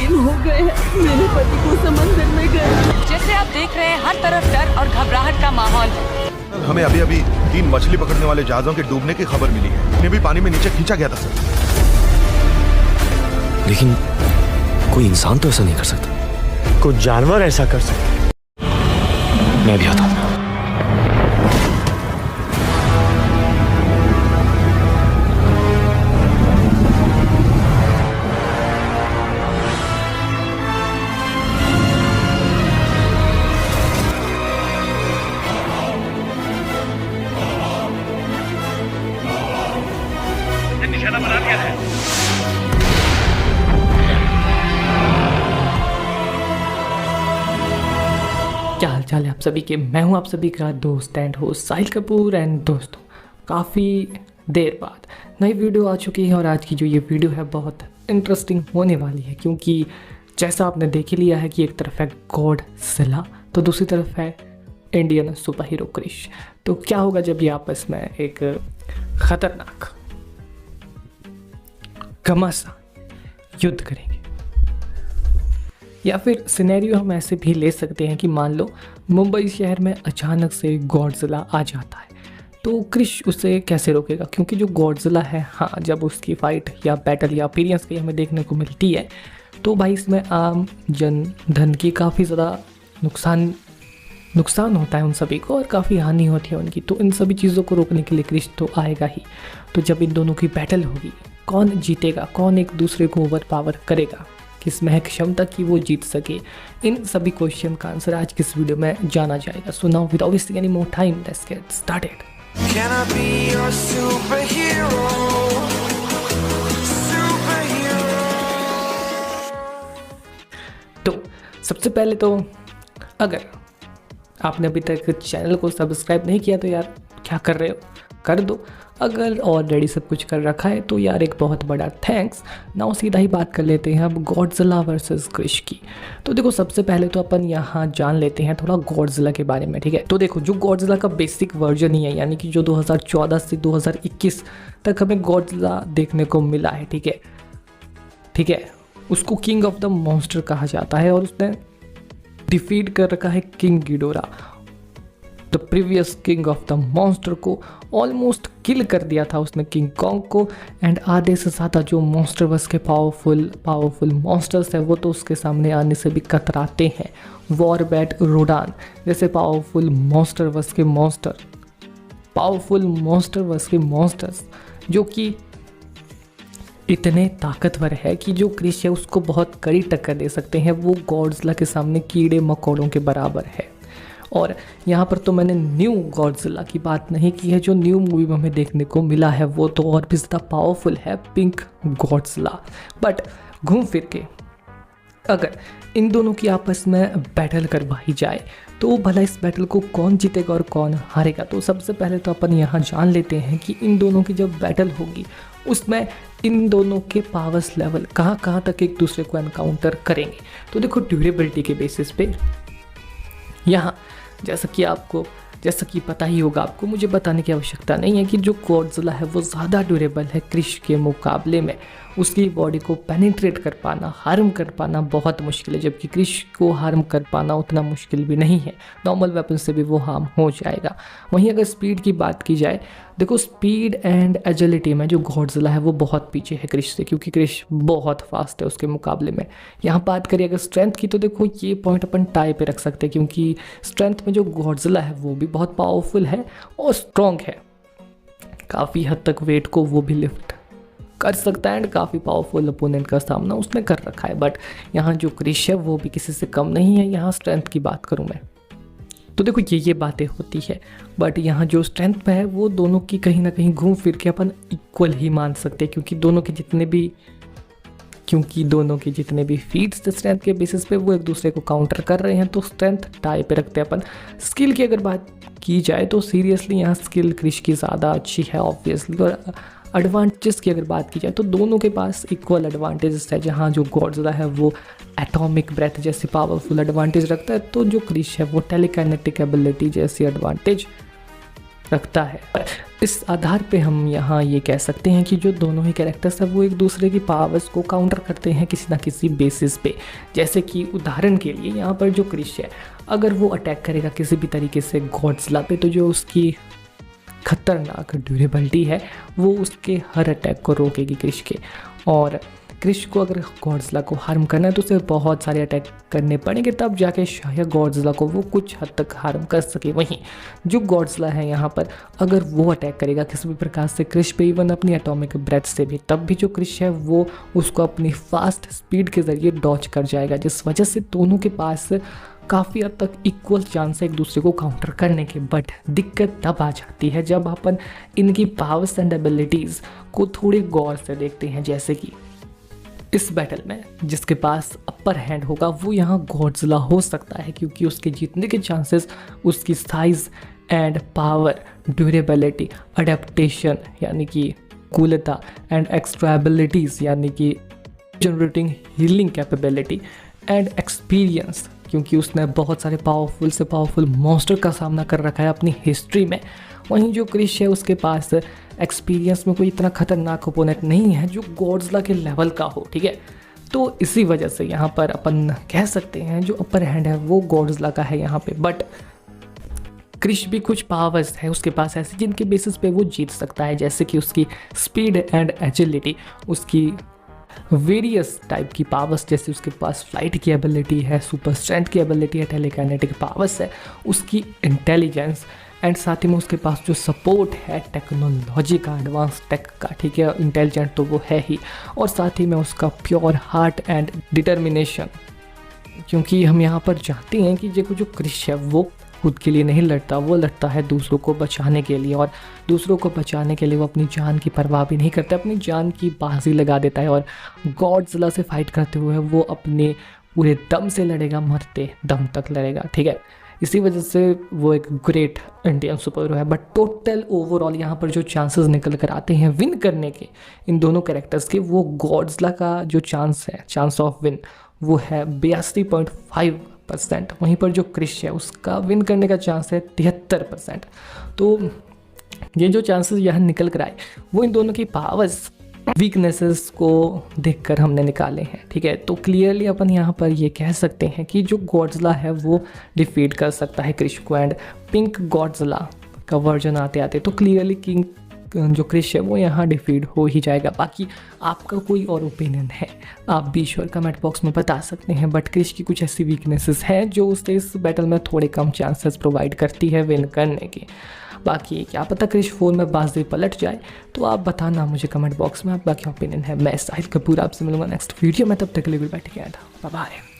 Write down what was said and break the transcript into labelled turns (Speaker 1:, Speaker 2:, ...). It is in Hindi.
Speaker 1: दिन हो गए हैं मेरे पति को समंदर में गए।
Speaker 2: जैसे आप देख रहे हैं, हर तरफ डर और घबराहट का माहौल है।
Speaker 3: हमें अभी अभी 3 मछली पकड़ने वाले जहाजों के डूबने की खबर मिली है। इन्हें भी पानी में नीचे खींचा गया था सर।
Speaker 4: लेकिन कोई इंसान तो ऐसा नहीं कर सकता।
Speaker 5: कुछ जानवर ऐसा कर सकते।
Speaker 4: मैं भी आता हूँ।
Speaker 6: निशाना बना दिया है।
Speaker 7: क्या हाल चाल है आप सभी के। मैं हूं आप सभी का दोस्त and host Sahil Kapoor. And दोस्तों, काफ़ी देर बाद नई वीडियो आ चुकी है और आज की जो ये वीडियो है बहुत इंटरेस्टिंग होने वाली है, क्योंकि जैसा आपने देख ही लिया है कि एक तरफ है गॉडजिला तो दूसरी तरफ है इंडियन सुपर हीरो क्रिश। तो क्या होगा जब ये आपस में एक खतरनाक घमासान युद्ध करेंगे, या फिर सिनेरियो हम ऐसे भी ले सकते हैं कि मान लो मुंबई शहर में अचानक से गॉडजिला आ जाता है, तो क्रिश उसे कैसे रोकेगा। क्योंकि जो गॉडजिला है, हाँ, जब उसकी फाइट या बैटल या अपीयरेंस की हमें देखने को मिलती है तो भाई इसमें आम जन धन की काफ़ी ज़्यादा नुकसान होता है उन सभी को, और काफ़ी हानि होती है उनकी। तो इन सभी चीज़ों को रोकने के लिए क्रिश तो आएगा ही। तो जब इन दोनों की बैटल होगी, कौन जीतेगा, कौन एक दूसरे को ओवर पावर करेगा, किसमें है क्षमता कि वो जीत सके, इन सभी क्वेश्चन का आंसर आज की इस वीडियो में जाना जाएगा। So now without wasting any more time, let's get started.
Speaker 8: Can I be your superhero?
Speaker 7: तो सबसे पहले तो अगर आपने अभी तक चैनल को सब्सक्राइब नहीं किया तो यार क्या कर रहे हो, कर दो। अगर ऑलरेडी सब कुछ कर रखा है तो यार एक बहुत बड़ा थैंक्स। नाउ सीधा ही बात कर लेते हैं अब गॉडजिला वर्सेस क्रिश की। तो देखो, सबसे पहले तो अपन यहाँ जान लेते हैं थोड़ा गॉडजिला के बारे में, ठीक है। तो देखो, जो गॉडजिला का बेसिक वर्जन ही है, यानी कि जो 2014 से 2021 तक हमें गॉडजिला देखने को मिला है, ठीक है, उसको किंग ऑफ द मॉन्स्टर कहा जाता है और उसने डिफीट कर रखा है king Ghidorah, the previous king of the monster को। ऑलमोस्ट किल कर दिया था उसने किंग कॉन्ग को। एंड आधे से ज़्यादा जो मॉन्स्टर बस के पावरफुल मॉन्स्टर्स है वो तो उसके सामने आने से भी कतराते हैं। वॉरबैट रोडान जैसे पावरफुल मॉन्स्टर बस के मॉन्स्टर्स जो कि इतने ताकतवर है कि जो क्रिश है उसको बहुत कड़ी टक्कर दे सकते हैं। वो गॉडजिला के सामने कीड़े मकोड़ों के बराबर है। और यहाँ पर तो मैंने न्यू गॉडजिला की बात नहीं की है, जो न्यू मूवी में हमें देखने को मिला है वो तो और भी ज़्यादा पावरफुल है, पिंक गॉडजिला। बट घूम फिर के अगर इन दोनों की आपस में बैटल करवाई जाए तो भला इस बैटल को कौन जीतेगा और कौन हारेगा। तो सबसे पहले तो अपन यहाँ जान लेते हैं कि इन दोनों की जब बैटल होगी उसमें इन दोनों के पावर्स लेवल कहाँ तक एक दूसरे को एनकाउंटर करेंगे। तो देखो, ड्यूरेबिलिटी के बेसिस पे यहाँ जैसा कि पता ही होगा आपको, मुझे बताने की आवश्यकता नहीं है कि जो गॉडजिला है वो ज़्यादा ड्यूरेबल है क्रिश के मुकाबले में। उसकी बॉडी को पेनिट्रेट कर पाना, हार्म कर पाना बहुत मुश्किल है, जबकि क्रिश को हार्म कर पाना उतना मुश्किल भी नहीं है। नॉर्मल वेपन से भी वो हार्म हो जाएगा। वहीं अगर स्पीड की बात की जाए, देखो स्पीड एंड एजिलिटी में जो गॉडजिला है वो बहुत पीछे है क्रिश से, क्योंकि क्रिश बहुत फास्ट है उसके मुकाबले में। यहाँ बात करें अगर स्ट्रेंथ की, तो देखो ये पॉइंट अपन टाई पे रख सकते हैं, क्योंकि स्ट्रेंथ में जो गॉडजिला है वो भी बहुत पावरफुल है और स्ट्रॉन्ग है। काफ़ी हद तक वेट को वो भी लिफ्ट कर सकता है एंड काफ़ी पावरफुल अपोनेंट का सामना उसने कर रखा है। बट यहाँ जो क्रिश है वो भी किसी से कम नहीं है। यहाँ स्ट्रेंथ की बात करूँ मैं तो देखो ये बातें होती है, बट यहाँ जो स्ट्रेंथ पे है वो दोनों की कहीं ना कहीं घूम फिर के अपन इक्वल ही मान सकते हैं, क्योंकि दोनों के जितने भी फीट्स स्ट्रेंथ के बेसिस पे वो एक दूसरे को काउंटर कर रहे हैं। तो स्ट्रेंथ टाई पे रखते हैं अपन। स्किल की अगर बात की जाए तो सीरियसली यहाँ स्किल क्रिश की ज़्यादा अच्छी है ऑब्वियसली। और एडवांटेजेस की अगर बात की जाए तो दोनों के पास इक्वल एडवांटेजेस है। जहाँ जो गॉडजिला है वो एटॉमिक ब्रेथ जैसी पावरफुल एडवांटेज रखता है, तो जो क्रिश है वो टेलीकाइनेटिक एबिलिटी जैसी एडवांटेज रखता है। इस आधार पे हम यहाँ ये कह सकते हैं कि जो दोनों ही कैरेक्टर्स हैं वो एक दूसरे की पावर्स को काउंटर करते हैं किसी ना किसी बेसिस पे। जैसे कि उदाहरण के लिए यहाँ पर जो क्रिश है, अगर वो अटैक करेगा किसी भी तरीके से गॉड्जिला पे, तो जो उसकी खतरनाक ड्यूरेबिलिटी है वो उसके हर अटैक को रोकेगी क्रिश के। और क्रिश को अगर गॉड्जिला को हार्म करना है तो उसे बहुत सारे अटैक करने पड़ेंगे, तब जाके शायद गॉड्जिला को वो कुछ हद तक हार्म कर सके। वहीं जो गॉड्जिला है यहाँ पर, अगर वो अटैक करेगा किसी भी प्रकार से क्रिश पे, इवन अपनी एटॉमिक ब्रेथ से भी, तब भी जो क्रिश है वो उसको अपनी फास्ट स्पीड के ज़रिए डॉच कर जाएगा, जिस वजह से दोनों के पास काफ़ी हद तक इक्वल चांस है एक दूसरे को काउंटर करने के। बट दिक्कत तब आ जाती है जब अपन इनकी पावर्स एंड एबिलिटीज़ को थोड़ी गौर से देखते हैं। जैसे कि इस बैटल में जिसके पास अपर हैंड होगा वो यहाँ गॉड्जिला हो सकता है, क्योंकि उसके जीतने के चांसेस उसकी size and power, durability, adaptation यानी कि कूलता एंड एक्स्ट्रा एबिलिटीज़ यानी कि generating healing capability and experience, क्योंकि उसने बहुत सारे पावरफुल से पावरफुल मॉन्स्टर का सामना कर रखा है अपनी हिस्ट्री में। वहीं जो क्रिश है उसके पास एक्सपीरियंस में कोई इतना खतरनाक ओपोनेंट नहीं है जो गॉड्जिला के लेवल का हो, ठीक है। तो इसी वजह से यहाँ पर अपन कह सकते हैं जो अपर हैंड है वो गॉड्जिला का है यहाँ पे। बट क्रिश भी कुछ पावर्स है उसके पास ऐसे जिनके बेसिस पे वो जीत सकता है, जैसे कि उसकी स्पीड एंड एजिलिटी, उसकी वेरियस टाइप की पावर्स, जैसे उसके पास फ्लाइट की एबिलिटी है, सुपर स्ट्रेंथ की एबिलिटी है, टेलीकाइनेटिक पावर्स है, उसकी इंटेलिजेंस एंड साथ ही में उसके पास जो सपोर्ट है टेक्नोलॉजी का, एडवांस टेक का, ठीक है। इंटेलिजेंट तो वो है ही, और साथ ही में उसका प्योर हार्ट एंड डिटर्मिनेशन, क्योंकि हम यहाँ पर जानते हैं कि जो क्रिश है वो खुद के लिए नहीं लड़ता, वो लड़ता है दूसरों को बचाने के लिए, और दूसरों को बचाने के लिए वो अपनी जान की परवाह भी नहीं करता, अपनी जान की बाजी लगा देता है। और गॉड्जिला से फाइट करते हुए वो अपने पूरे दम से लड़ेगा, मरते दम तक लड़ेगा, ठीक है। इसी वजह से वो एक ग्रेट इंडियन सुपर हीरो है। बट टोटल ओवरऑल यहाँ पर जो चांसेस निकल कर आते हैं विन करने के इन दोनों कैरेक्टर्स के, वो गॉड्जिला का जो चांस है, चांस ऑफ विन, वो है 82.5%। वहीं पर जो क्रिश है उसका विन करने का चांस है 73%। तो ये जो चांसेस यहाँ निकल कर आए वो इन दोनों की पावर्स, वीकनेसेस को देखकर हमने निकाले हैं, ठीक है। तो क्लियरली अपन यहाँ पर ये कह सकते हैं कि जो गॉड्जिला है वो डिफीट कर सकता है क्रिश को, एंड पिंक गॉड्जिला का वर्जन आते आते तो क्लियरली किंग जो क्रिश है वो यहाँ डिफीट हो ही जाएगा। बाकी आपका कोई और ओपिनियन है आप भी श्योर कमेंट बॉक्स में बता सकते हैं। बट क्रिश की कुछ ऐसी वीकनेसेस हैं जो उसे इस बैटल में थोड़े कम चांसेस प्रोवाइड करती है विन करने के। बाकी क्या पता क्रिश 4 में बाजी पलट जाए, तो आप बताना मुझे कमेंट बॉक्स में आपका क्या ओपिनियन है। मैं साहिल कपूर आपसे मिलूंगा नेक्स्ट वीडियो में, तब तक के लिए बाय बाय।